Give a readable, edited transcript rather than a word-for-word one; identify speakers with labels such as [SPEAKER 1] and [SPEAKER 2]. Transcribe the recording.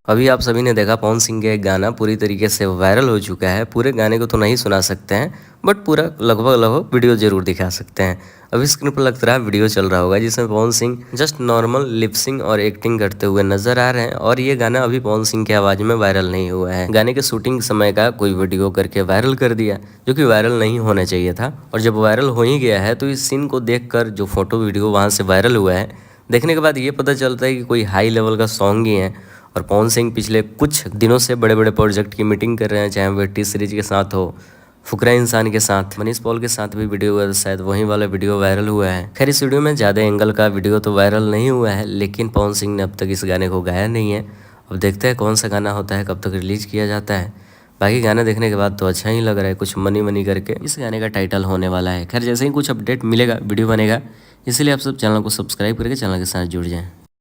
[SPEAKER 1] अभी आप सभी ने देखा पवन सिंह का एक गाना पूरी तरीके से वायरल हो चुका है। पूरे गाने को तो नहीं सुना सकते हैं बट पूरा लगभग वीडियो जरूर दिखा सकते हैं। अभी स्क्रीन पर लग रहा है वीडियो चल रहा होगा जिसमें Pawan Singh just normal lip sync और एक्टिंग करते हुए नजर आ रहे हैं। और ये गाना अभी पवन सिंह की आवाज में वायरल नहीं हुआ है। गाने के शूटिंग समय का कोई वीडियो करके वायरल कर दिया जो कि वायरल नहीं होना चाहिए था। और जब वायरल हो ही गया है तो इस सीन को देखकर जो फोटो वीडियो वहां से वायरल हुआ है, देखने के बाद ये पता चलता है कि कोई हाई लेवल का सॉन्ग ही है। और पवन सिंह पिछले कुछ दिनों से बड़े बड़े प्रोजेक्ट की मीटिंग कर रहे हैं, चाहे वो टी सीरीज के साथ हो, फुकरा इंसान के साथ, मनीष पॉल के साथ भी वीडियो हुआ, शायद वही वाला वीडियो वायरल हुआ है। खैर इस वीडियो में ज़्यादा एंगल का वीडियो तो वायरल नहीं हुआ है, लेकिन पवन सिंह ने अब तक इस गाने को गाया नहीं है। अब देखते हैं कौन सा गाना होता है, कब तक रिलीज किया जाता है। बाकी गाना देखने के बाद तो अच्छा ही लग रहा है, कुछ मनी मनी करके इस गाने का टाइटल होने वाला है। खैर जैसे ही कुछ अपडेट मिलेगा वीडियो बनेगा, इसलिए आप सब चैनल को सब्सक्राइब करके चैनल के साथ जुड़ जाएं।